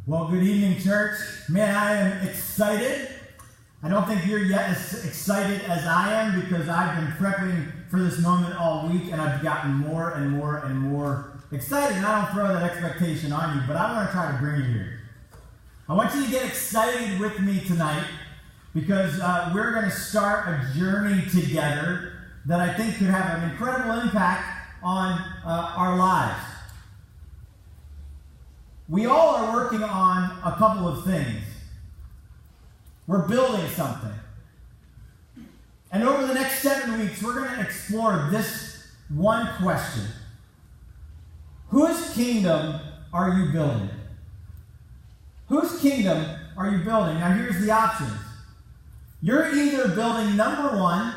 Well, good evening, church. Man, I am excited. I don't think you're yet as excited as I am because I've been prepping for this moment all week and I've gotten more and more and more excited. And I don't throw that expectation on you, but I want to try to bring you here. I want you to get excited with me tonight because we're going to start a journey together that I think could have an incredible impact on our lives. We all are working on a couple of things. We're building something. And over the next 7 weeks, we're going to explore this one question. Whose kingdom are you building? Whose kingdom are you building? Now here's the options. You're either building, number one,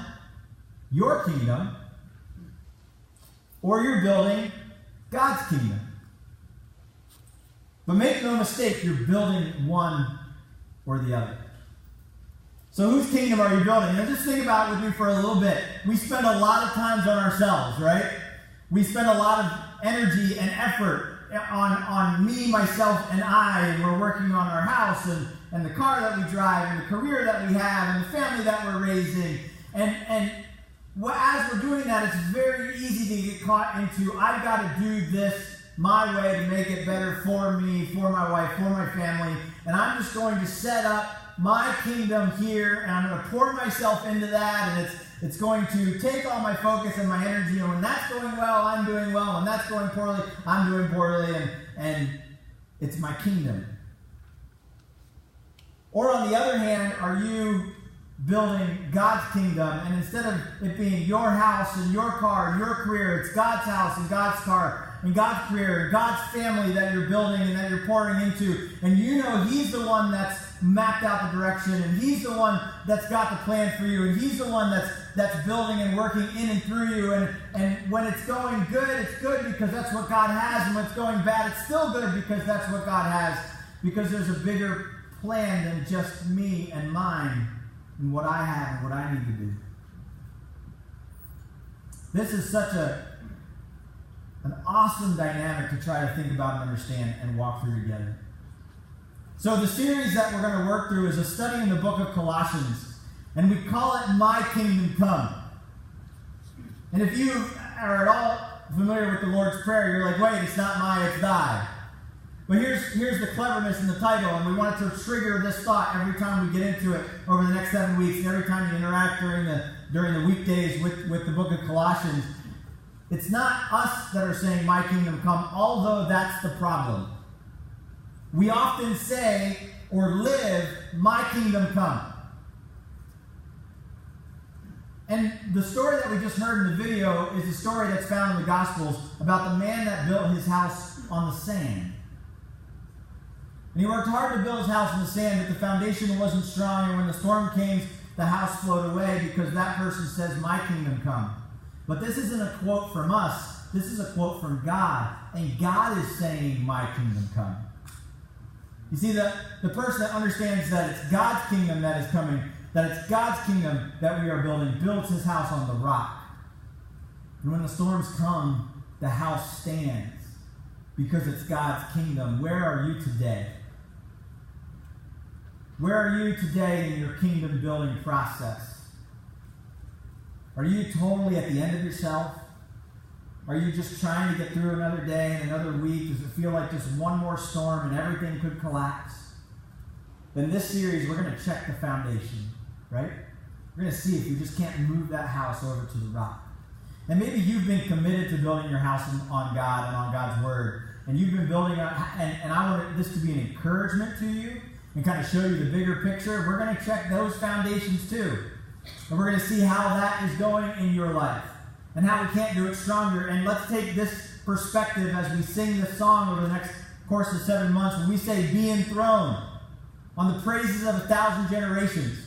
your kingdom, or you're building God's kingdom. But make no mistake, you're building one or the other. So whose kingdom are you building? Now just think about it with me for a little bit. We spend a lot of times on ourselves, right? We spend a lot of energy and effort on me, myself, and I. And we're working on our house and the car that we drive and the career that we have and the family that we're raising. And as we're doing that, it's very easy to get caught into, I've got to do this my way to make it better for me, for my wife, for my family, and I'm just going to set up my kingdom here, and I'm going to pour myself into that, and it's going to take all my focus and my energy, and when that's going well, I'm doing well, and that's going poorly, I'm doing poorly, and it's my kingdom. Or on the other hand, are you building God's kingdom, and instead of it being your house and your car and your career, it's God's house and God's car and God's career and God's family that you're building and that you're pouring into, and you know He's the one that's mapped out the direction, and He's the one that's got the plan for you, and He's the one that's building and working in and through you, and when it's going good, it's good because that's what God has, and when it's going bad, it's still good because that's what God has, because there's a bigger plan than just me and mine and what I have and what I need to do. This is such an awesome dynamic to try to think about and understand and walk through together. So the series that we're going to work through is a study in the book of Colossians, and we call it My Kingdom Come. And if you are at all familiar with the Lord's Prayer, you're like, wait, it's not my, it's thy. But here's the cleverness in the title, and we want to trigger this thought every time we get into it over the next 7 weeks, and every time you interact during the weekdays with the book of Colossians. It's not us that are saying, my kingdom come, although that's the problem. We often say or live, my kingdom come. And the story that we just heard in the video is a story that's found in the Gospels about the man that built his house on the sand. And he worked hard to build his house on the sand, but the foundation wasn't strong, and when the storm came, the house flowed away because that person says, my kingdom come. But this isn't a quote from us. This is a quote from God. And God is saying, my kingdom come. You see, the person that understands that it's God's kingdom that is coming, that it's God's kingdom that we are building, builds his house on the rock. And when the storms come, the house stands because it's God's kingdom. Where are you today? Where are you today in your kingdom building process? Are you totally at the end of yourself? Are you just trying to get through another day and another week? Does it feel like just one more storm and everything could collapse? Then this series, we're going to check the foundation, right? We're going to see if we just can't move that house over to the rock. And maybe you've been committed to building your house on God and on God's Word. And you've been building, and I want this to be an encouragement to you and kind of show you the bigger picture. We're going to check those foundations too. And we're going to see how that is going in your life and how we can't do it stronger. And let's take this perspective as we sing this song over the next course of 7 months. When we say, be enthroned on the praises of 1,000 generations.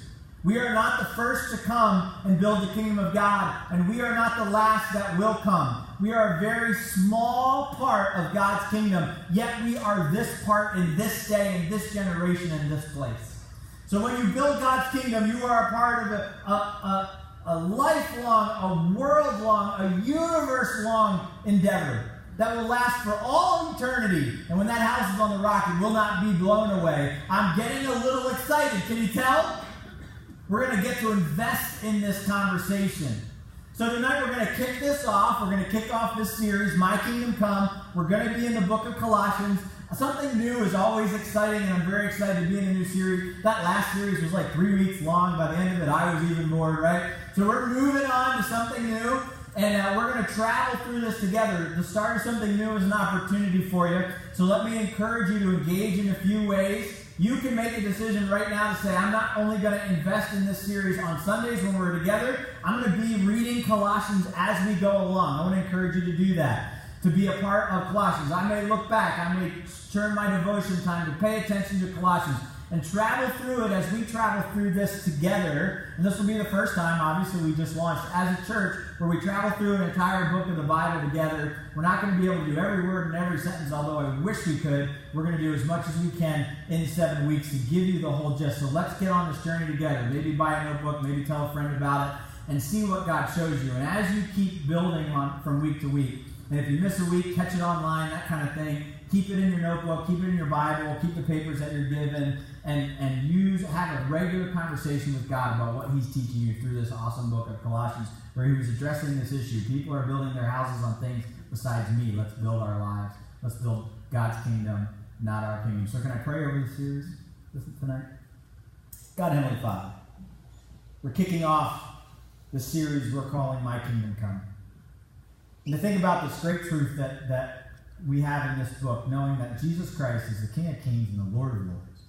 We are not the first to come and build the kingdom of God, and we are not the last that will come. We are a very small part of God's kingdom, yet we are this part in this day, in this generation, in this place. So when you build God's kingdom, you are a part of a lifelong, a world-long, a universe-long endeavor that will last for all eternity. And when that house is on the rock, it will not be blown away. I'm getting a little excited. Can you tell? We're going to get to invest in this conversation. So tonight we're going to kick this off. We're going to kick off this series, My Kingdom Come. We're going to be in the book of Colossians. Something new is always exciting, and I'm very excited to be in a new series. That last series was like 3 weeks long. By the end of it, I was even bored, right? So we're moving on to something new, and we're going to travel through this together. The start of something new is an opportunity for you. So let me encourage you to engage in a few ways. You can make a decision right now to say, I'm not only going to invest in this series on Sundays when we're together, I'm going to be reading Colossians as we go along. I want to encourage you to do that, to be a part of Colossians. I may look back, I may turn my devotion time to pay attention to Colossians and travel through it as we travel through this together. And this will be the first time, obviously, we just launched as a church where we travel through an entire book of the Bible together. We're not going to be able to do every word and every sentence, although I wish we could. We're going to do as much as we can in 7 weeks to give you the whole gist. So let's get on this journey together. Maybe buy a notebook, maybe tell a friend about it, and see what God shows you. And as you keep building on from week to week, and if you miss a week, catch it online, that kind of thing. Keep it in your notebook, keep it in your Bible, keep the papers that you're given, and have a regular conversation with God about what He's teaching you through this awesome book of Colossians, where He was addressing this issue. People are building their houses on things besides me. Let's build our lives. Let's build God's kingdom, not our kingdom. So can I pray over this series tonight? God, Heavenly Father, we're kicking off the series we're calling My Kingdom Come. And to think about this great truth that we have in this book, knowing that Jesus Christ is the King of Kings and the Lord of Lords.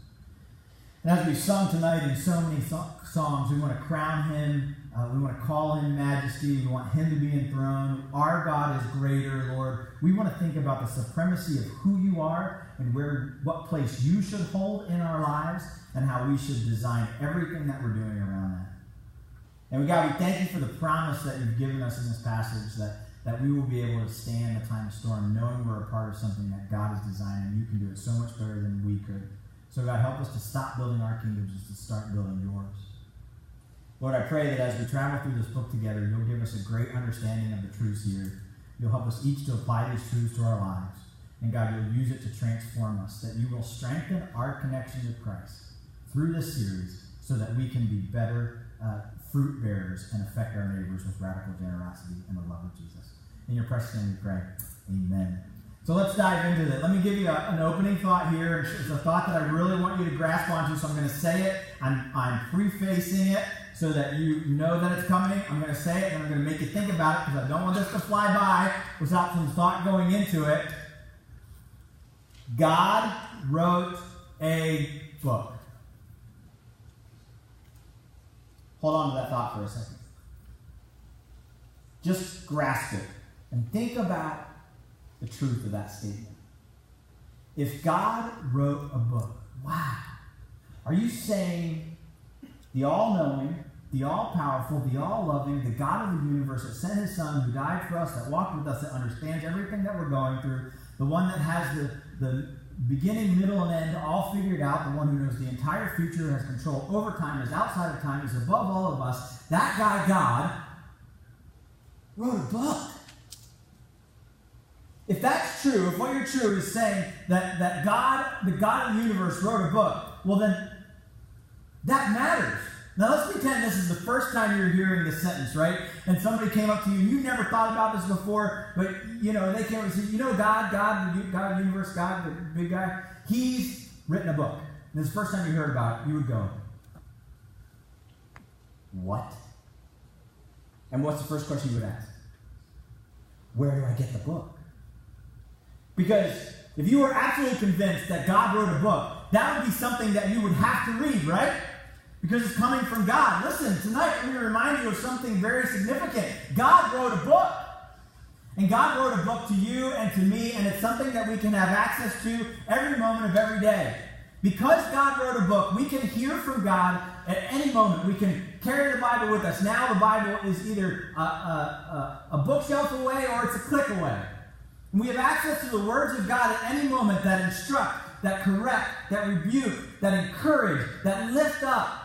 And as we sung tonight in so many songs, we want to crown Him, we want to call Him Majesty, we want Him to be enthroned. Our God is greater, Lord. We want to think about the supremacy of who You are and what place You should hold in our lives and how we should design everything that we're doing around that. And God, we thank You for the promise that You've given us in this passage that we will be able to stand the time of storm, knowing we're a part of something that God is designing, and You can do it so much better than we could. So God, help us to stop building our kingdoms and to start building Yours. Lord, I pray that as we travel through this book together, You'll give us a great understanding of the truths here. You'll help us each to apply these truths to our lives. And God, You'll use it to transform us, that You will strengthen our connection with Christ through this series so that we can be better fruit bearers and affect our neighbors with radical generosity and the love of Jesus. In Your precious name we pray. Amen. So let's dive into this. Let me give you an opening thought here. It's a thought that I really want you to grasp onto, so I'm going to say it. I'm prefacing it so that you know that it's coming. I'm going to say it, and I'm going to make you think about it because I don't want this to fly by without some thought going into it. God wrote a book. Hold on to that thought for a second. Just grasp it and think about the truth of that statement. If God wrote a book, wow, are you saying the all-knowing, the all-powerful, the all-loving, the God of the universe that sent His Son, who died for us, that walked with us, that understands everything that we're going through, the one that has the beginning, middle, and end all figured out, the one who knows the entire future, has control over time, is outside of time, is above all of us, that guy, God, wrote a book. If that's true, if what you're true is saying that God, the God of the universe, wrote a book, well then, that matters. Now let's pretend this is the first time you're hearing this sentence, right? And somebody came up to you and you never thought about this before, but they came up and said, God of the universe, God, the big guy, He's written a book. And this is the first time you heard about it, you would go, what? And what's the first question you would ask? Where do I get the book? Because if you were absolutely convinced that God wrote a book, that would be something that you would have to read, right? Because it's coming from God. Listen, tonight I'm going to remind you of something very significant. God wrote a book. And God wrote a book to you and to me, and it's something that we can have access to every moment of every day. Because God wrote a book, we can hear from God at any moment. We can carry the Bible with us. Now the Bible is either a bookshelf away or it's a click away. And we have access to the words of God at any moment that instruct, that correct, that rebuke, that encourage, that lift up.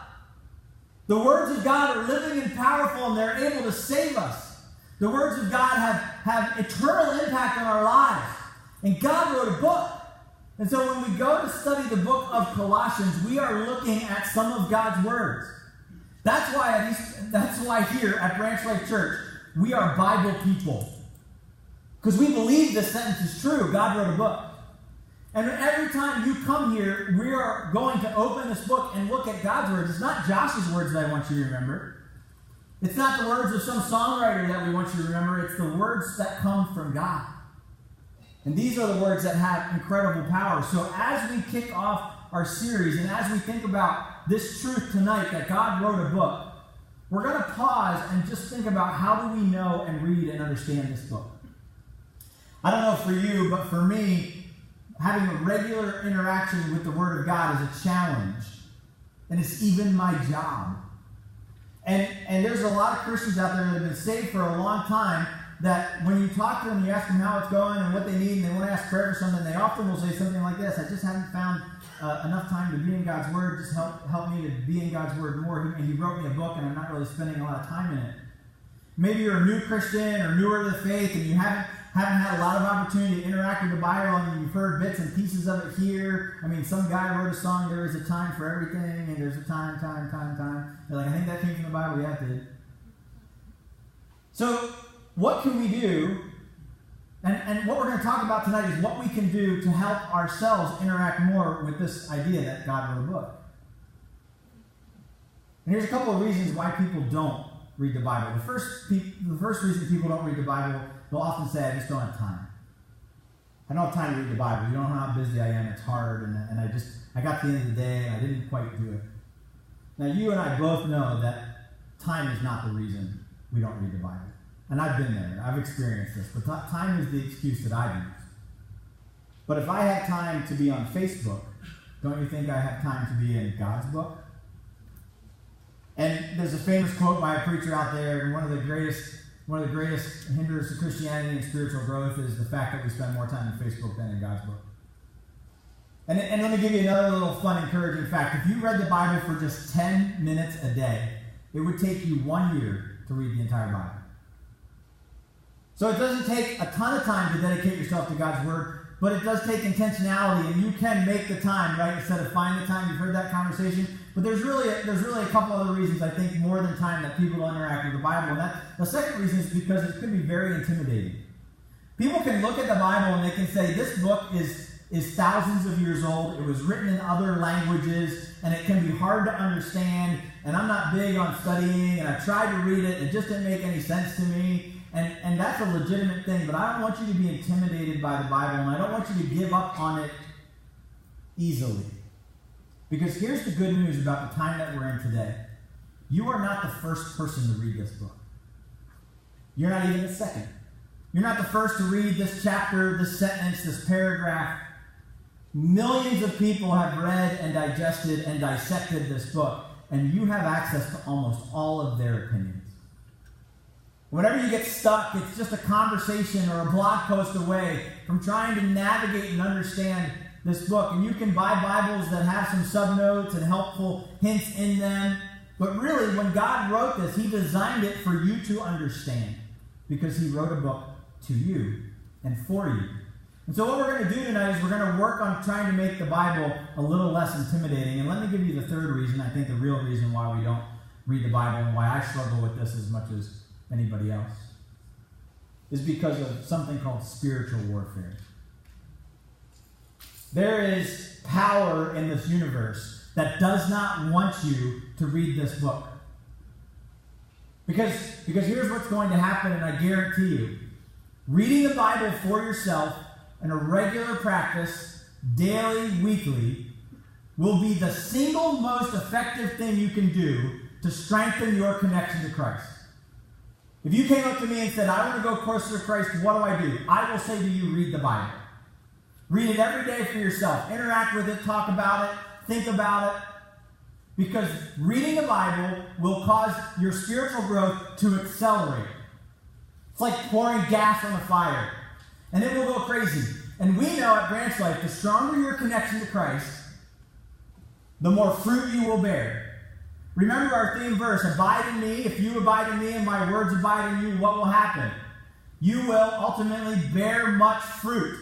The words of God are living and powerful, and they're able to save us. The words of God have eternal impact on our lives. And God wrote a book. And so when we go to study the book of Colossians, we are looking at some of God's words. That's why here at Branch Life Church, we are Bible people. Because we believe this sentence is true. God wrote a book. And every time you come here, we are going to open this book and look at God's words. It's not Josh's words that I want you to remember. It's not the words of some songwriter that we want you to remember. It's the words that come from God. And these are the words that have incredible power. So as we kick off our series and as we think about this truth tonight that God wrote a book, we're going to pause and just think about how do we know and read and understand this book. I don't know for you, but for me, having a regular interaction with the Word of God is a challenge. And it's even my job. And there's a lot of Christians out there that have been saved for a long time that when you talk to them, you ask them how it's going and what they need, and they want to ask prayer for something, they often will say something like this: I just haven't found enough time to be in God's Word. Just help me to be in God's Word more. And He wrote me a book, and I'm not really spending a lot of time in it. Maybe you're a new Christian or newer to the faith, and you haven't had a lot of opportunity to interact with the Bible, and you've heard bits and pieces of it here. I mean, some guy wrote a song, there is a time for everything, and there's a time. You're like, I think that came from the Bible. Yeah, it did. So, what can we do? And what we're going to talk about tonight is what we can do to help ourselves interact more with this idea that God wrote a book. And here's a couple of reasons why people don't read the Bible. The first reason people don't read the Bible, they'll often say, I just don't have time. I don't have time to read the Bible. You don't know how busy I am. It's hard. And I got to the end of the day and I didn't quite do it. Now, you and I both know that time is not the reason we don't read the Bible. And I've been there. I've experienced this. But time is the excuse that I use. But if I have time to be on Facebook, don't you think I have time to be in God's book? And there's a famous quote by a preacher out there, and one of the greatest hinders to Christianity and spiritual growth is the fact that we spend more time on Facebook than in God's book. And let me give you another little fun, encouraging fact. If you read the Bible for just 10 minutes a day, it would take you 1 year to read the entire Bible. So it doesn't take a ton of time to dedicate yourself to God's Word, but it does take intentionality, and you can make the time, right, instead of find the time. You've heard that conversation. But there's really a couple other reasons, I think, more than time that people don't interact with the Bible. And the second reason is because it can be very intimidating. People can look at the Bible and they can say, this book is thousands of years old. It was written in other languages, and it can be hard to understand. And I'm not big on studying, and I tried to read it. It just didn't make any sense to me. And that's a legitimate thing, but I don't want you to be intimidated by the Bible, and I don't want you to give up on it easily. Because here's the good news about the time that we're in today. You are not the first person to read this book. You're not even the second. You're not the first to read this chapter, this sentence, this paragraph. Millions of people have read and digested and dissected this book, and you have access to almost all of their opinions. Whenever you get stuck, it's just a conversation or a blog post away from trying to navigate and understand this book. And you can buy Bibles that have some subnotes and helpful hints in them. But really, when God wrote this, He designed it for you to understand, because He wrote a book to you and for you. And so what we're going to do tonight is we're going to work on trying to make the Bible a little less intimidating. And let me give you the third reason, I think the real reason why we don't read the Bible and why I struggle with this as much as anybody else, is because of something called spiritual warfare. There is power in this universe that does not want you to read this book. Because here's what's going to happen, and I guarantee you, reading the Bible for yourself in a regular practice, daily, weekly, will be the single most effective thing you can do to strengthen your connection to Christ. If you came up to me and said, I want to go closer to Christ, what do? I will say to you, read the Bible. Read it every day for yourself. Interact with it, talk about it, think about it. Because reading the Bible will cause your spiritual growth to accelerate. It's like pouring gas on a fire. And it will go crazy. And we know at Branch Life, the stronger your connection to Christ, the more fruit you will bear. Remember our theme verse, abide in me. If you abide in me and my words abide in you, what will happen? You will ultimately bear much fruit.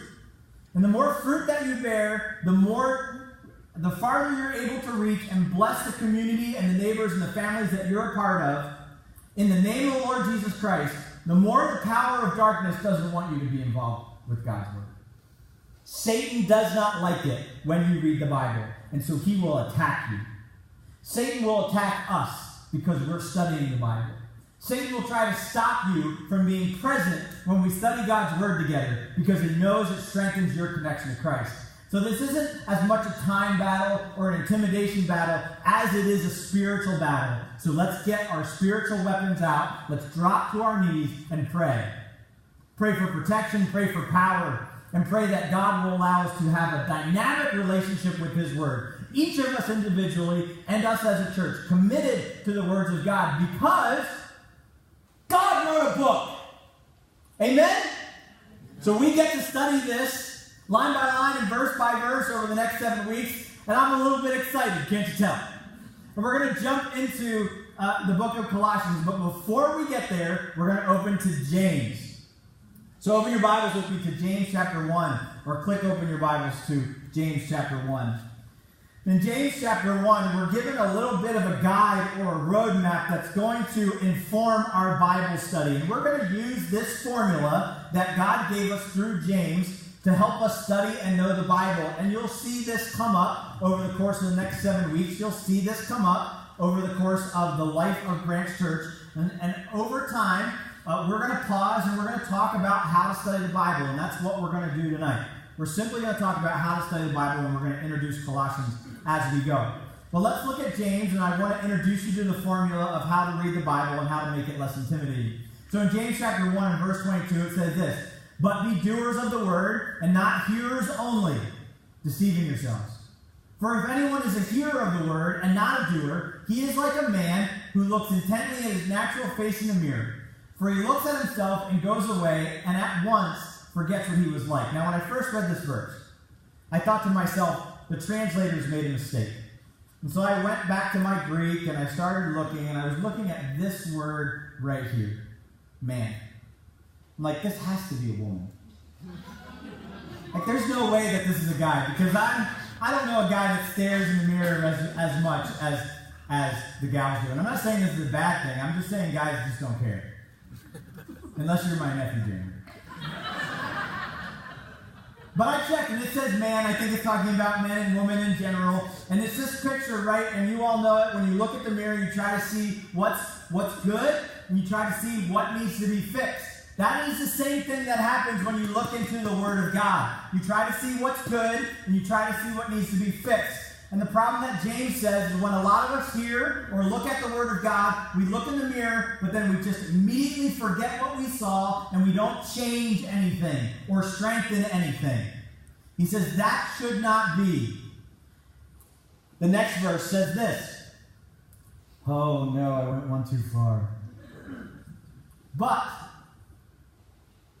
And the more fruit that you bear, the farther you're able to reach and bless the community and the neighbors and the families that you're a part of. In the name of the Lord Jesus Christ, the more the power of darkness doesn't want you to be involved with God's word. Satan does not like it when you read the Bible, and so he will attack you. Satan will attack us because we're studying the Bible. Satan will try to stop you from being present when we study God's word together because he knows it strengthens your connection to Christ. So this isn't as much a time battle or an intimidation battle as it is a spiritual battle. So let's get our spiritual weapons out. Let's drop to our knees and pray. Pray for protection, pray for power, and pray that God will allow us to have a dynamic relationship with his word. Each of us individually and us as a church committed to the words of God because God wrote a book. Amen? So we get to study this line by line and verse by verse over the next 7 weeks, and I'm a little bit excited, can't you tell? And we're going to jump into the book of Colossians, but before we get there, we're going to open to James. So open your Bibles with me to James chapter 1, or click open your Bibles to James chapter 1. In James chapter 1, we're given a little bit of a guide or a roadmap that's going to inform our Bible study. And we're going to use this formula that God gave us through James to help us study and know the Bible. And you'll see this come up over the course of the next 7 weeks. You'll see this come up over the course of the life of Branch Church. And over time, we're going to pause and we're going to talk about how to study the Bible. And that's what we're going to do tonight. We're simply going to talk about how to study the Bible, and we're going to introduce Colossians as we go. But let's look at James, and I want to introduce you to the formula of how to read the Bible and how to make it less intimidating. So in James chapter 1 and verse 22, it says this, "But be doers of the word, and not hearers only, deceiving yourselves. For if anyone is a hearer of the word and not a doer, he is like a man who looks intently at his natural face in the mirror. For he looks at himself and goes away, and at once forgets what he was like." Now, when I first read this verse, I thought to myself, the translators made a mistake. And so I went back to my Greek, and I started looking, and I was looking at this word right here, man. I'm like, this has to be a woman. Like, there's no way that this is a guy, because I don't know a guy that stares in the mirror as much as the gals do. And I'm not saying this is a bad thing. I'm just saying guys just don't care. Unless you're my nephew, Jeremy. But I checked, and it says man. I think it's talking about men and women in general. And it's this picture, right? And you all know it. When you look at the mirror, you try to see what's good, and you try to see what needs to be fixed. That is the same thing that happens when you look into the Word of God. You try to see what's good, and you try to see what needs to be fixed. And the problem that James says is when a lot of us hear or look at the Word of God, we look in the mirror, but then we just immediately forget what we saw, and we don't change anything or strengthen anything. He says that should not be. The next verse says this. Oh no, I went one too far. But,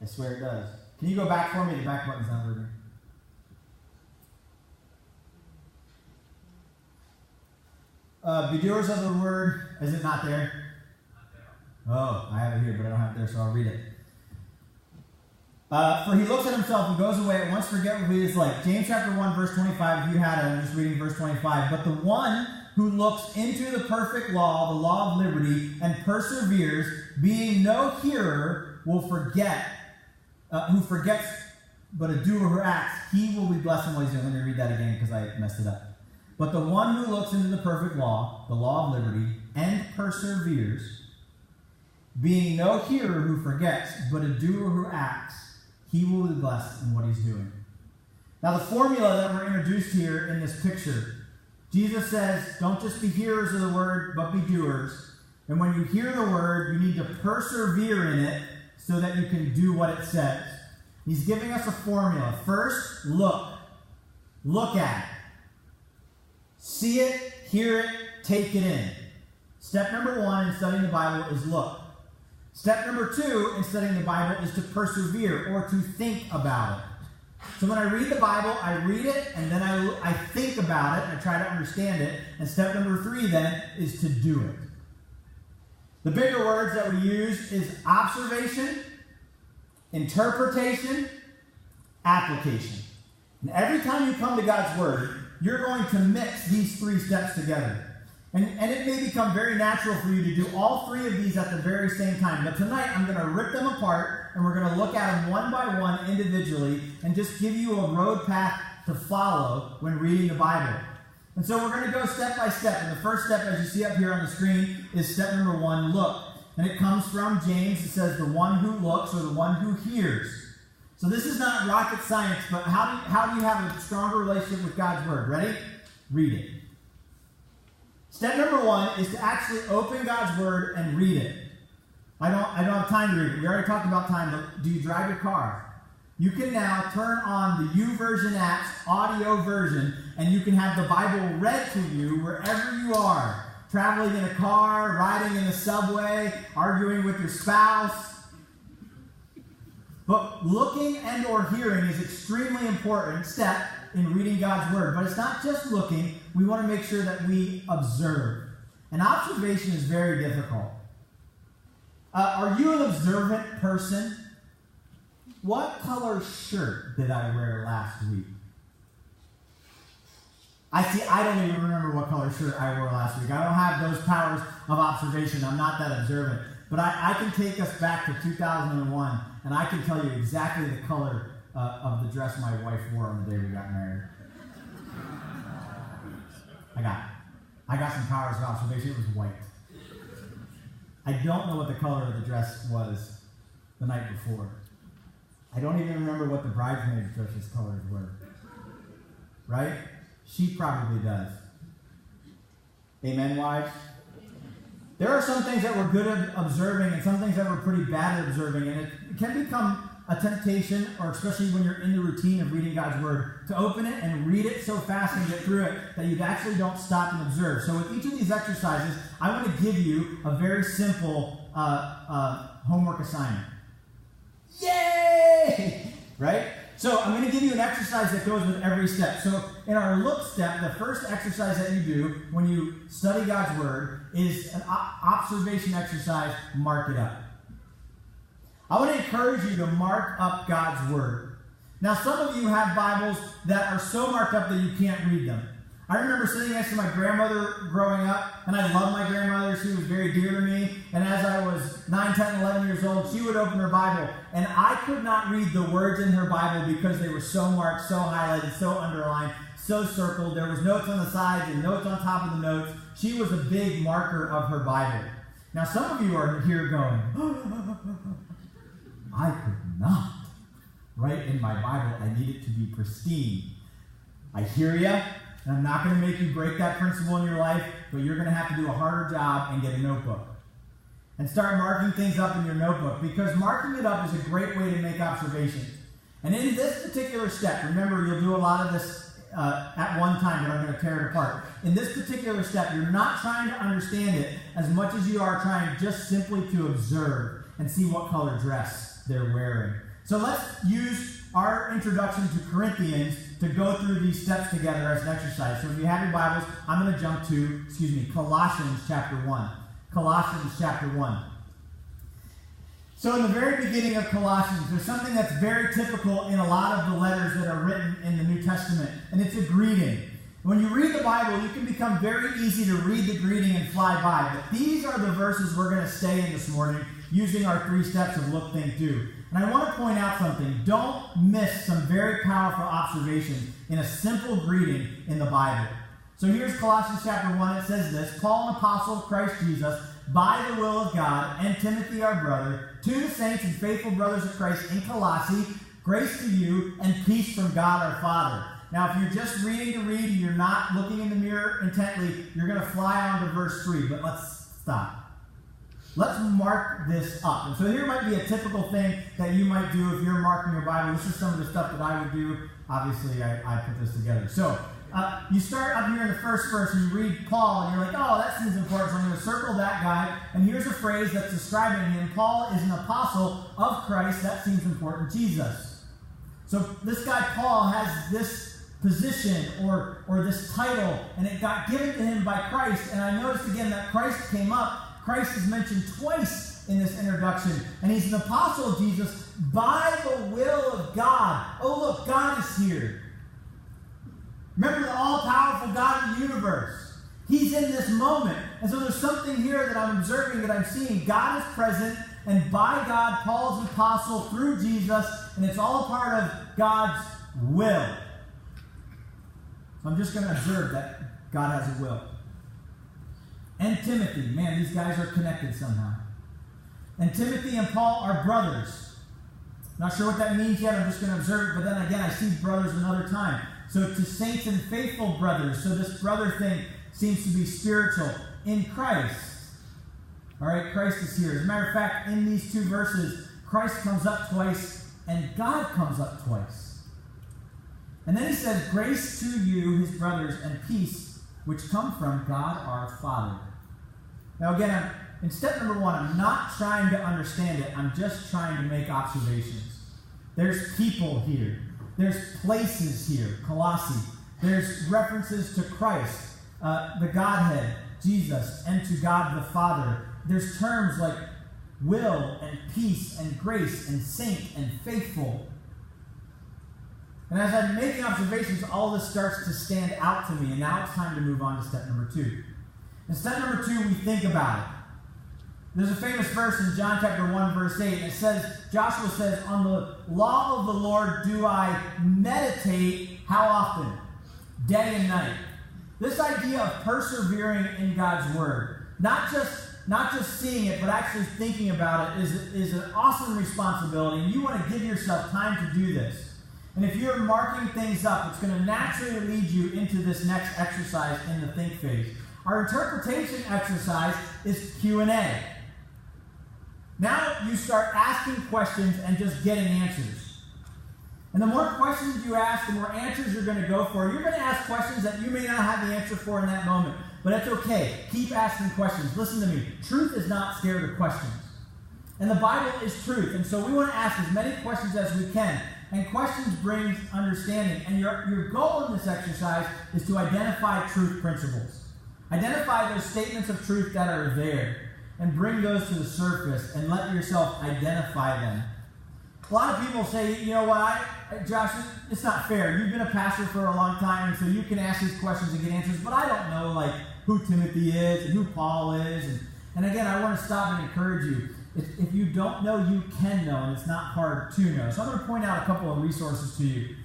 I swear it does. Can you go back for me? The back button's not working. Be doers of the word. Is it not there? Oh, I have it here, but I don't have it there, so I'll read it. For he looks at himself and goes away, and once forget what he is like. James chapter 1, verse 25, if you had it, I'm just reading verse 25. "But the one who looks into the perfect law, the law of liberty, and perseveres, being no hearer, will forget, who forgets, but a doer who acts, he will be blessed in what he's doing." Let me read that again because I messed it up. "But the one who looks into the perfect law, the law of liberty, and perseveres, being no hearer who forgets, but a doer who acts, he will be blessed in what he's doing." Now the formula that we're introduced here in this picture, Jesus says, don't just be hearers of the word, but be doers. And when you hear the word, you need to persevere in it so that you can do what it says. He's giving us a formula. First, look. Look at it. See it, hear it, take it in. Step number 1 in studying the Bible is look. Step number 2 in studying the Bible is to persevere or to think about it. So when I read the Bible, I read it, and then I think about it, and I try to understand it. And step number 3 then is to do it. The bigger words that we use is observation, interpretation, application. And every time you come to God's Word, you're going to mix these 3 steps together. And it may become very natural for you to do all 3 of these at the very same time. But tonight, I'm going to rip them apart, and we're going to look at them one by one individually and just give you a road path to follow when reading the Bible. And so we're going to go step by step. And the first step, as you see up here on the screen, is step number 1, look. And it comes from James. It says the one who looks or the one who hears. So this is not rocket science, but how do you have a stronger relationship with God's Word? Ready? Read it. Step number 1 is to actually open God's Word and read it. I don't have time to read it. We already talked about time, but do you drive your car? You can now turn on the YouVersion app's audio version, and you can have the Bible read to you wherever you are. Traveling in a car, riding in the subway, arguing with your spouse. But looking and or hearing is extremely important step in reading God's Word. But it's not just looking. We want to make sure that we observe. And observation is very difficult. Are you an observant person? What color shirt did I wear last week? I don't even remember what color shirt I wore last week. I don't have those powers of observation. I'm not that observant. But I can take us back to 2001, and I can tell you exactly the color of the dress my wife wore on the day we got married. I got some powers of observation. It was white. I don't know what the color of the dress was the night before. I don't even remember what the bridesmaid's dress's colors were. Right? She probably does. Amen, wives? There are some things that we're good at observing and some things that we're pretty bad at observing, and it can become a temptation, or especially when you're in the routine of reading God's Word, to open it and read it so fast and get through it that you actually don't stop and observe. So with each of these exercises, I want to give you a very simple homework assignment. Yay! Right? So I'm going to give you an exercise that goes with every step. So in our look step, the first exercise that you do when you study God's Word is an observation exercise, mark it up. I want to encourage you to mark up God's Word. Now, some of you have Bibles that are so marked up that you can't read them. I remember sitting next to my grandmother growing up, and I love my grandmother. She was very dear to me. And as I was 9, 10, 11 years old, she would open her Bible, and I could not read the words in her Bible because they were so marked, so highlighted, so underlined, so circled. There was notes on the sides and notes on top of the notes. She was a big marker of her Bible. Now, some of you are here going, I could not write in my Bible. I need it to be pristine. I hear you. And I'm not going to make you break that principle in your life, but you're going to have to do a harder job and get a notebook. And start marking things up in your notebook, because marking it up is a great way to make observations. And in this particular step, remember, you'll do a lot of this at one time, but I'm going to tear it apart. In this particular step, you're not trying to understand it as much as you are trying just simply to observe and see what color dress they're wearing. So let's use our introduction to Corinthians to go through these steps together as an exercise. So if you have your Bibles, I'm going to jump to, Colossians chapter 1. Colossians chapter 1. So in the very beginning of Colossians, there's something that's very typical in a lot of the letters that are written in the New Testament, and it's a greeting. When you read the Bible, you can become very easy to read the greeting and fly by, but these are the verses we're going to stay in this morning using our 3 steps of look, think, do. And I want to point out something. Don't miss some very powerful observations in a simple greeting in the Bible. So here's Colossians chapter 1. It says this: Paul, an apostle of Christ Jesus, by the will of God, and Timothy our brother, to the saints and faithful brothers of Christ in Colossae, grace to you and peace from God our Father. Now, if you're just reading to read, you're not looking in the mirror intently, you're going to fly on to verse 3. But let's stop. Let's mark this up. And so here might be a typical thing that you might do if you're marking your Bible. This is some of the stuff that I would do. Obviously, I put this together. So you start up here in the first verse and you read Paul, and you're like, oh, that seems important, so I'm going to circle that guy. And here's a phrase that's describing him. Paul is an apostle of Christ. That seems important. Jesus. So this guy Paul has this position or this title, and it got given to him by Christ. And I noticed again that Christ came up. Christ is mentioned twice in this introduction, and he's an apostle of Jesus by the will of God. Oh, look, God is here. Remember the all-powerful God of the universe. He's in this moment. And so there's something here that I'm observing, that I'm seeing. God is present, and by God, Paul's an apostle through Jesus, and it's all a part of God's will. So I'm just going to observe that God has a will. And Timothy. Man, these guys are connected somehow. And Timothy and Paul are brothers. Not sure what that means yet. I'm just going to observe it. But then again, I see brothers another time. So to saints and faithful brothers. So this brother thing seems to be spiritual in Christ. All right, Christ is here. As a matter of fact, in these two verses, Christ comes up twice and God comes up twice. And then he says, grace to you, his brothers, and peace, which come from God our Father. Now again, in step number one, I'm not trying to understand it. I'm just trying to make observations. There's people here. There's places here, Colossae. There's references to Christ, the Godhead, Jesus, and to God the Father. There's terms like will and peace and grace and saint and faithful. And as I'm making observations, all this starts to stand out to me. And now it's time to move on to step number two. In step number two, we think about it. There's a famous verse in John chapter 1, verse 8. And it says, Joshua says, on the law of the Lord do I meditate, how often? Day and night. This idea of persevering in God's word. Not just seeing it, but actually thinking about it is an awesome responsibility. And you want to give yourself time to do this. And if you're marking things up, it's going to naturally lead you into this next exercise in the think phase. Our interpretation exercise is Q&A. Now you start asking questions and just getting answers. And the more questions you ask, the more answers you're going to go for. You're going to ask questions that you may not have the answer for in that moment. But that's okay. Keep asking questions. Listen to me. Truth is not scared of questions. And the Bible is truth. And so we want to ask as many questions as we can. And questions bring understanding. And your goal in this exercise is to identify truth principles. Identify those statements of truth that are there. And bring those to the surface and let yourself identify them. A lot of people say, you know what, Josh, it's not fair. You've been a pastor for a long time, and so you can ask these questions and get answers, but I don't know who Timothy is and who Paul is. And again, I want to stop and encourage you. If you don't know, you can know, and it's not hard to know. So I'm going to point out a couple of resources to you.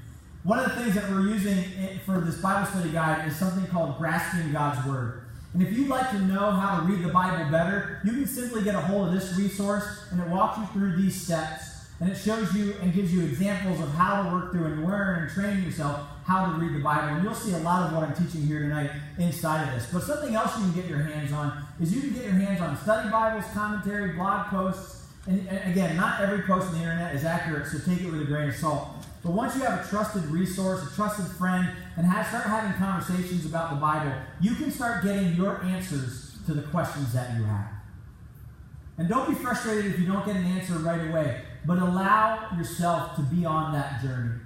One of the things that we're using for this Bible study guide is something called Grasping God's Word. And if you'd like to know how to read the Bible better, you can simply get a hold of this resource, and it walks you through these steps. And it shows you and gives you examples of how to work through and learn and train yourself how to read the Bible. And you'll see a lot of what I'm teaching here tonight inside of this. But something else you can get your hands on is you can get your hands on study Bibles, commentary, blog posts. And again, not every post on the internet is accurate, so take it with a grain of salt. But once you have a trusted resource, a trusted friend, and start having conversations about the Bible, you can start getting your answers to the questions that you have. And don't be frustrated if you don't get an answer right away, but allow yourself to be on that journey.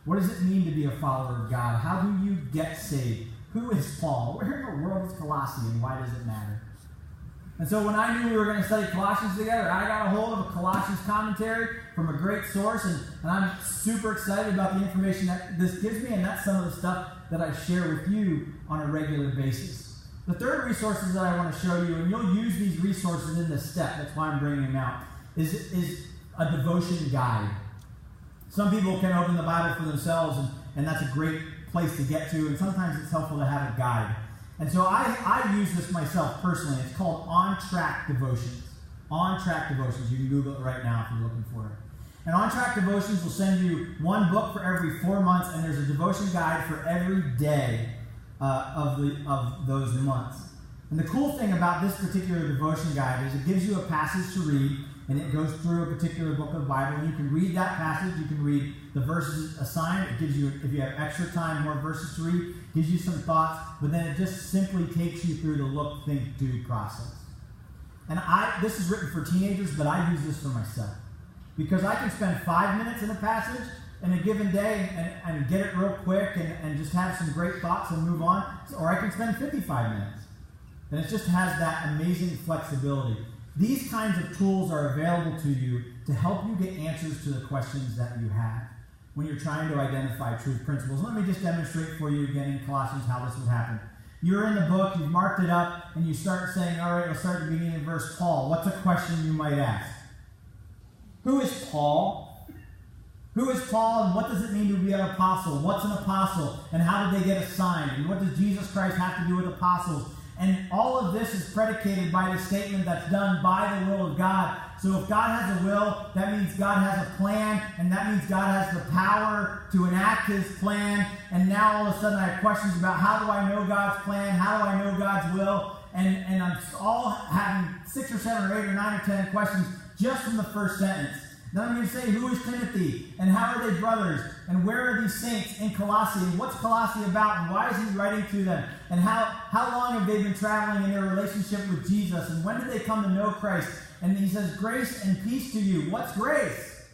What does it mean to be a follower of God? How do you get saved? Who is Paul? Where in the world is Colossae, and why does it matter? And so when I knew we were going to study Colossians together, I got a hold of a Colossians commentary from a great source, and I'm super excited about the information that this gives me, and that's some of the stuff that I share with you on a regular basis. The third resources that I want to show you, and you'll use these resources in this step, that's why I'm bringing them out, is a devotion guide. Some people can open the Bible for themselves, and that's a great place to get to, and sometimes it's helpful to have a guide. And so I use this myself personally. It's called On Track Devotions. On Track Devotions. You can Google it right now if you're looking for it. And On Track Devotions will send you one book for every 4 months, and there's a devotion guide for every day of those months. And the cool thing about this particular devotion guide is it gives you a passage to read, and it goes through a particular book of the Bible. You can read that passage. You can read the verses assigned. It gives you, if you have extra time, more verses to read. Gives you some thoughts, but then it just simply takes you through the look, think, do process. And this is written for teenagers, but I use this for myself. Because I can spend 5 minutes in a passage, in a given day and get it real quick and just have some great thoughts and move on. Or I can spend 55 minutes. And it just has that amazing flexibility. These kinds of tools are available to you to help you get answers to the questions that you have when you're trying to identify truth principles. Let me just demonstrate for you again in Colossians how this would happen. You're in the book, you've marked it up, and you start saying, all right, we'll start at the beginning of verse Paul. What's a question you might ask? Who is Paul? Who is Paul, and what does it mean to be an apostle? What's an apostle, and how did they get assigned? And what does Jesus Christ have to do with apostles? And all of this is predicated by the statement that's done by the will of God. So if God has a will, that means God has a plan, and that means God has the power to enact his plan. And now all of a sudden I have questions about how do I know God's plan? How do I know God's will? And I'm all having 6 or 7 or 8 or 9 or 10 questions just from the first sentence. Then I'm going to say, who is Timothy? And how are they brothers? And where are these saints in Colossae? And what's Colossae about? And why is he writing to them? And how long have they been traveling in their relationship with Jesus? And when did they come to know Christ? And he says, grace and peace to you. What's grace?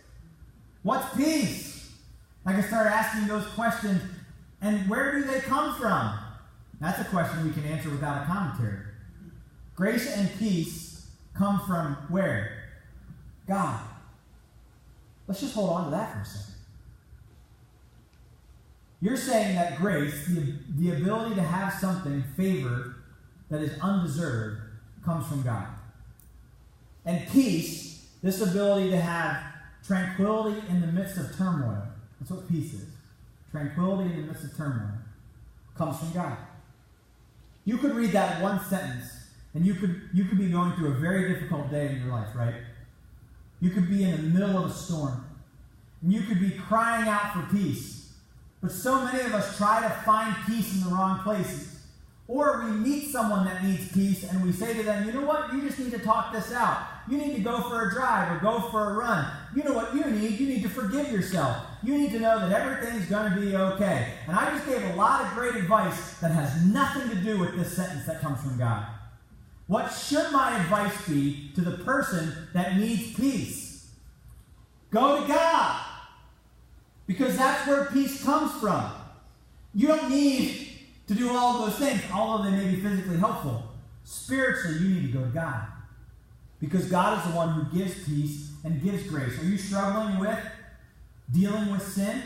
What's peace? I can start asking those questions. And where do they come from? That's a question we can answer without a commentary. Grace and peace come from where? God. Let's just hold on to that for a second. You're saying that grace, the ability to have something, favor, that is undeserved, comes from God. And peace, this ability to have tranquility in the midst of turmoil. That's what peace is. Tranquility in the midst of turmoil comes from God. You could read that one sentence, and you could be going through a very difficult day in your life, right? You could be in the middle of a storm, and you could be crying out for peace. But so many of us try to find peace in the wrong places. Or we meet someone that needs peace, and we say to them, you know what, you just need to talk this out. You need to go for a drive or go for a run. You know what you need to forgive yourself. You need to know that everything's going to be okay. And I just gave a lot of great advice that has nothing to do with this sentence that comes from God. What should my advice be to the person that needs peace? Go to God. Because that's where peace comes from. You don't need to do all of those things, although they may be physically helpful. Spiritually, you need to go to God. Because God is the one who gives peace and gives grace. Are you struggling with dealing with sin?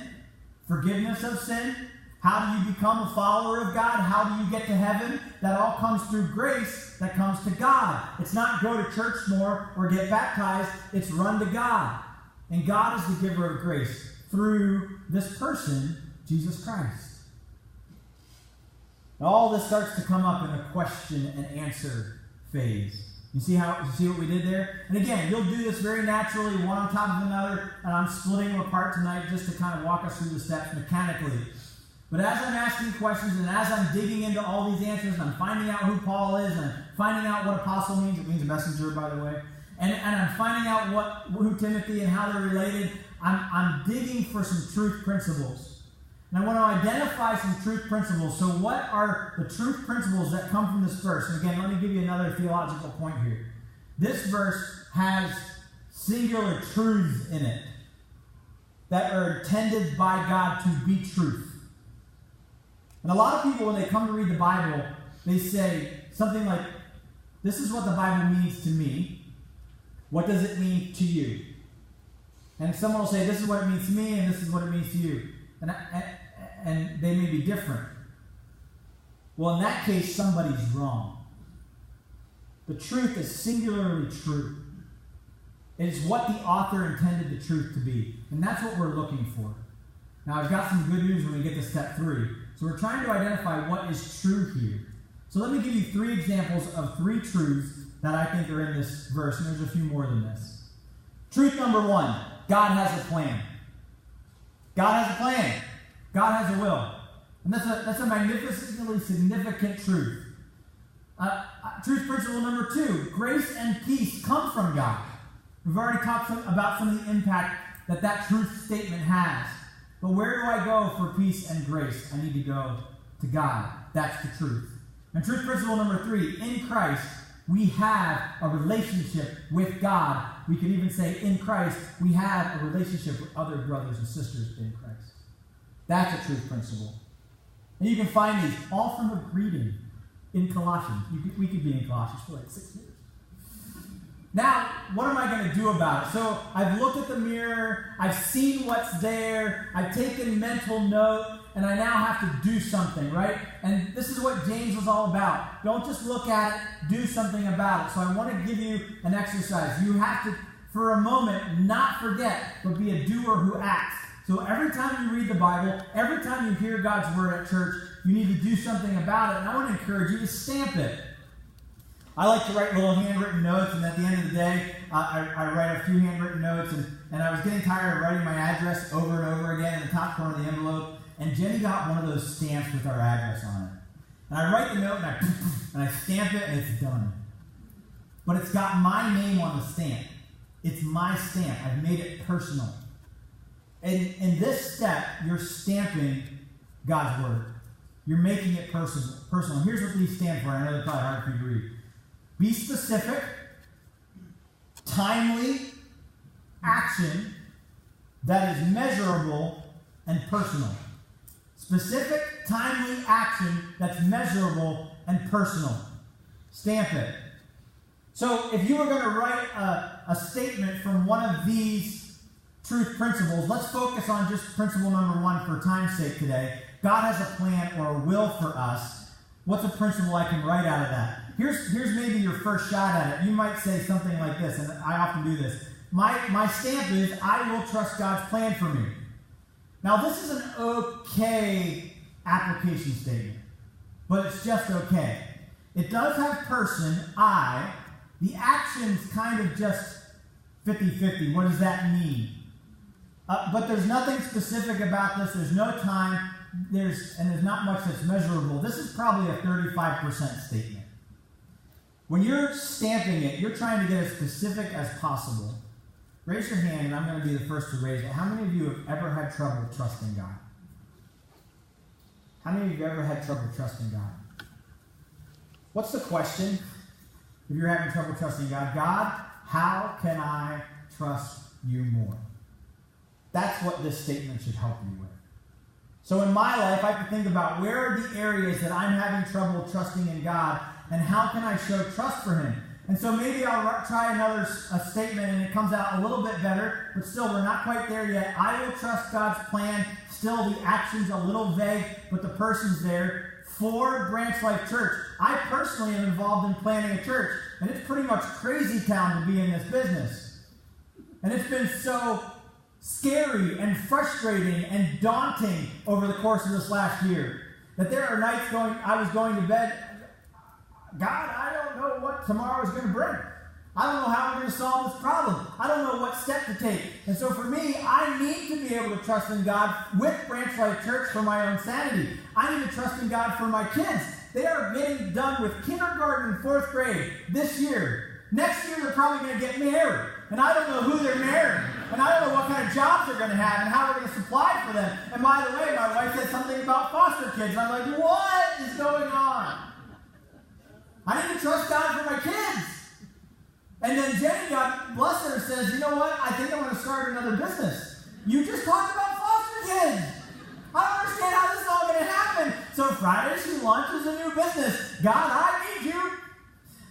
Forgiveness of sin? How do you become a follower of God? How do you get to heaven? That all comes through grace that comes to God. It's not go to church more or get baptized. It's run to God. And God is the giver of grace through this person, Jesus Christ. Now, all this starts to come up in the question and answer phase. You see what we did there? And again, you'll do this very naturally, one on top of another, and I'm splitting them apart tonight just to kind of walk us through the steps mechanically. But as I'm asking questions and as I'm digging into all these answers and I'm finding out who Paul is and I'm finding out what apostle means, it means messenger, by the way, and I'm finding out who Timothy and how they're related, I'm digging for some truth principles. And I want to identify some truth principles. So what are the truth principles that come from this verse? And again, let me give you another theological point here. This verse has singular truths in it that are intended by God to be truth. And a lot of people, when they come to read the Bible, they say something like, this is what the Bible means to me. What does it mean to you? And someone will say, this is what it means to me, and this is what it means to you. And they may be different. Well, in that case, somebody's wrong. The truth is singularly true. It is what the author intended the truth to be. And that's what we're looking for. Now, I've got some good news when we get to step 3. So we're trying to identify what is true here. So let me give you 3 examples of 3 truths that I think are in this verse. And there's a few more than this. Truth number 1, God has a plan. God has a plan. God has a will. And that's a magnificently significant truth. Truth principle number 2, grace and peace come from God. We've already talked about some of the impact that truth statement has. But where do I go for peace and grace? I need to go to God. That's the truth. And truth principle number 3, in Christ, we have a relationship with God. We can even say in Christ, we have a relationship with other brothers and sisters in Christ. That's a truth principle. And you can find these all from a greeting in Colossians. We could be in Colossians for like 6 years. Now, what am I going to do about it? So I've looked at the mirror, I've seen what's there, I've taken mental note, and I now have to do something, right? And this is what James was all about. Don't just look at it, do something about it. So I want to give you an exercise. You have to, for a moment, not forget, but be a doer who acts. So every time you read the Bible, every time you hear God's word at church, you need to do something about it. And I want to encourage you to stamp it. I like to write little handwritten notes, and at the end of the day, I write a few handwritten notes, and I was getting tired of writing my address over and over again in the top corner of the envelope, and Jenny got one of those stamps with our address on it. And I write the note, and I stamp it, and it's done. But it's got my name on the stamp. It's my stamp. I've made it personal. And in this step, you're stamping God's word. You're making it personal. Here's what these stand for. I know they're probably hard for you to read. Be specific, timely, action that is measurable and personal. Specific, timely action that's measurable and personal. Stamp it. So if you were going to write a statement from one of these truth principles, let's focus on just principle number 1 for time's sake today. God has a plan or a will for us. What's a principle I can write out of that? Here's maybe your first shot at it. You might say something like this, and I often do this. My stamp is, I will trust God's plan for me. Now, this is an okay application statement, but it's just okay. It does have person, I. The action's kind of just 50-50. What does that mean? But there's nothing specific about this. There's no time. There's not much that's measurable. This is probably a 35% statement. When you're stamping it, you're trying to get as specific as possible. Raise your hand, and I'm going to be the first to raise it. How many of you have ever had trouble trusting God? How many of you have ever had trouble trusting God? What's the question? If you're having trouble trusting God, God, how can I trust you more? That's what this statement should help you with. So in my life, I have to think about where are the areas that I'm having trouble trusting in God, and how can I show trust for Him? And so maybe I'll try a statement, and it comes out a little bit better, but still, we're not quite there yet. I will trust God's plan. Still, the action's a little vague, but the person's there. For Branch Life Church, I personally am involved in planning a church, and it's pretty much crazy town to be in this business. And it's been so scary and frustrating and daunting over the course of this last year that there are nights I was going to bed, God, I don't know what tomorrow is going to bring. I don't know how we're going to solve this problem. I don't know what step to take. And so for me, I need to be able to trust in God with Branch Life Church for my own sanity. I need to trust in God for my kids. They are getting done with kindergarten and 4th grade this year. Next year, they're probably going to get married. And I don't know who they're marrying. And I don't know what kind of jobs they're going to have and how we're going to supply for them. And by the way, my wife said something about foster kids. And I'm like, what is going on? I need to trust God for my kids. And then Jenny, God bless her, says, you know what? I think I'm going to start another business. You just talked about foster kids. I don't understand how this is all going to happen. So Friday, she launches a new business. God, I need you.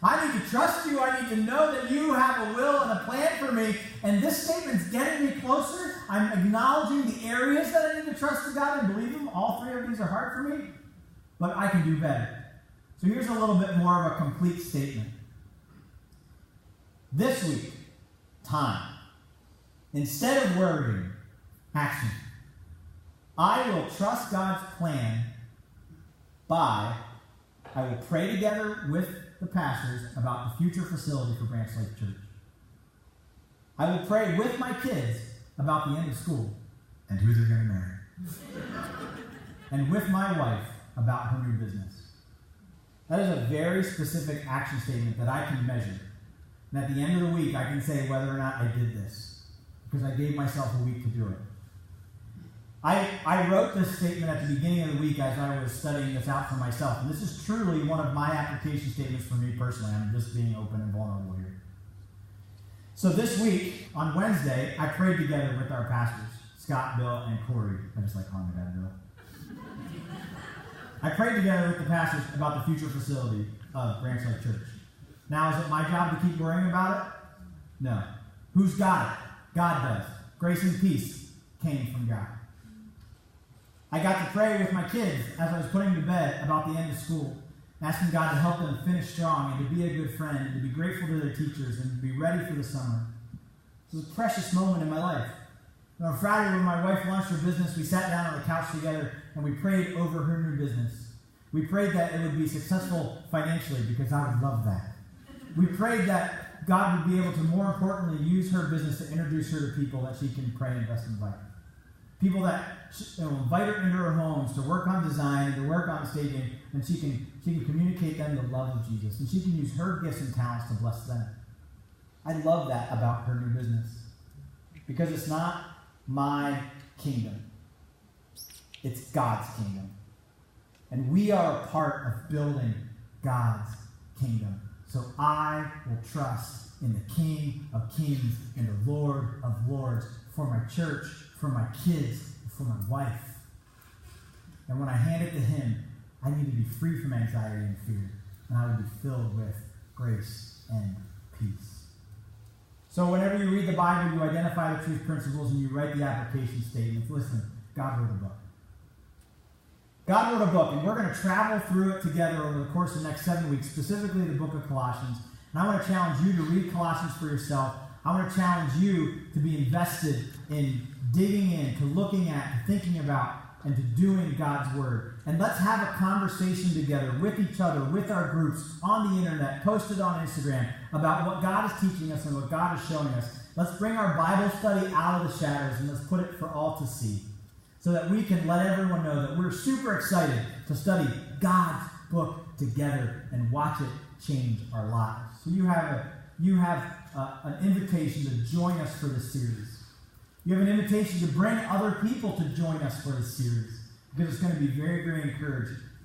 I need to trust you. I need to know that you have a will and a plan for me. And this statement's getting me closer. I'm acknowledging the areas that I need to trust in God and believe Him. All 3 of these are hard for me, but I can do better. So here's a little bit more of a complete statement. This week, time. Instead of worrying, action. I will trust God's plan by, I will pray together with the pastors about the future facility for Branch Life Church. I will pray with my kids about the end of school and who they're going to marry. And with my wife about her new business. That is a very specific action statement that I can measure. And at the end of the week, I can say whether or not I did this. Because I gave myself a week to do it. I wrote this statement at the beginning of the week as I was studying this out for myself. And this is truly one of my application statements for me personally. I'm just being open and vulnerable here. So this week, on Wednesday, I prayed together with our pastors, Scott, Bill, and Corey. I just like calling my dad Bill. I prayed together with the pastors about the future facility of Branch Life Church. Now, is it my job to keep worrying about it? No. Who's got it? God does. Grace and peace came from God. I got to pray with my kids as I was putting them to bed about the end of school, asking God to help them finish strong and to be a good friend and to be grateful to their teachers and to be ready for the summer. It was a precious moment in my life. And on Friday, when my wife launched her business, we sat down on the couch together and we prayed over her new business. We prayed that it would be successful financially because I would love that. We prayed that God would be able to, more importantly, use her business to introduce her to people that she can pray, invest, and invite. People that invite her into her homes to work on design and to work on staging, and she can communicate them the love of Jesus, and she can use her gifts and talents to bless them. I love that about her new business because it's not my kingdom. It's God's kingdom. And we are a part of building God's kingdom. So I will trust in the King of Kings and the Lord of Lords for my church, for my kids, for my wife. And when I hand it to him, I need to be free from anxiety and fear. And I will be filled with grace and peace. So whenever you read the Bible, you identify the truth principles and you write the application statements. Listen, God wrote a book. God wrote a book, and we're going to travel through it together over the course of the next 7 weeks, specifically the book of Colossians. And I want to challenge you to read Colossians for yourself. I want to challenge you to be invested in digging in, to looking at, to thinking about, and to doing God's word. And let's have a conversation together with each other, with our groups, on the internet, posted on Instagram, about what God is teaching us and what God is showing us. Let's bring our Bible study out of the shadows and let's put it for all to see, so that we can let everyone know that we're super excited to study God's book together and watch it change our lives. So you have an invitation to join us for this series. You have an invitation to bring other people to join us for this series, because it's going to be very, very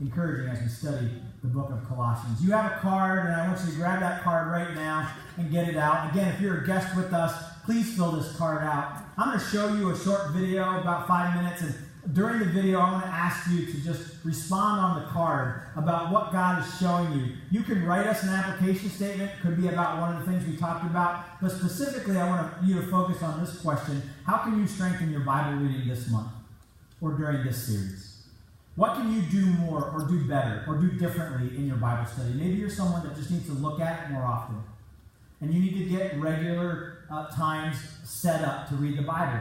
encouraging as we study the book of Colossians. You have a card, and I want you to grab that card right now and get it out. Again, if you're a guest with us, please fill this card out. I'm going to show you a short video, about 5 minutes, and during the video, I'm going to ask you to just respond on the card about what God is showing you. You can write us an application statement. It could be about one of the things we talked about. But specifically, I want you to focus on this question. How can you strengthen your Bible reading this month or during this series? What can you do more or do better or do differently in your Bible study? Maybe you're someone that just needs to look at it more often. And you need to get regular times set up to read the Bible.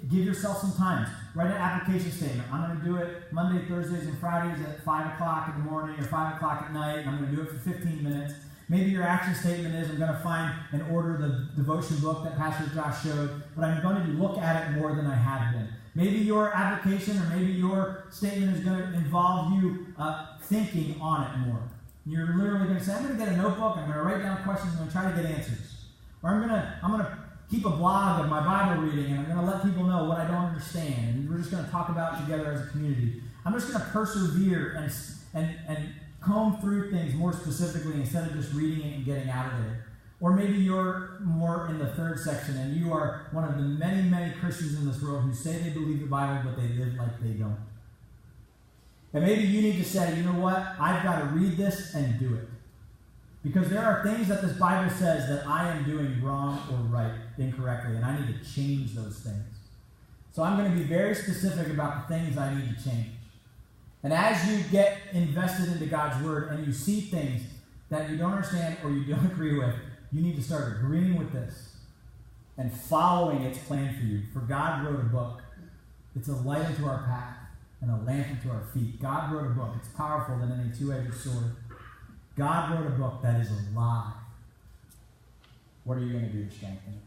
Give yourself some time. Write an application statement. I'm going to do it Monday, Thursdays, and Fridays at 5 o'clock in the morning or 5 o'clock at night. I'm going to do it for 15 minutes. Maybe your action statement is I'm going to find and order the devotion book that Pastor Josh showed, but I'm going to look at it more than I have been. Maybe your application or maybe your statement is going to involve you thinking on it more. You're literally going to say, I'm going to get a notebook, I'm going to write down questions, I'm going to try to get answers. Or I'm going to keep a blog of my Bible reading, and I'm going to let people know what I don't understand, and we're just going to talk about it together as a community. I'm just going to persevere and comb through things more specifically instead of just reading it and getting out of there. Or maybe you're more in the third section, and you are one of the many, many Christians in this world who say they believe the Bible, but they live like they don't. And maybe you need to say, you know what? I've got to read this and do it. Because there are things that this Bible says that I am doing wrong or right, incorrectly, and I need to change those things. So I'm going to be very specific about the things I need to change. And as you get invested into God's Word and you see things that you don't understand or you don't agree with, you need to start agreeing with this and following its plan for you. For God wrote a book. It's a light unto our path and a lamp unto our feet. God wrote a book. It's powerful than any two-edged sword. God wrote a book that is alive. What are you going to do to strengthen it?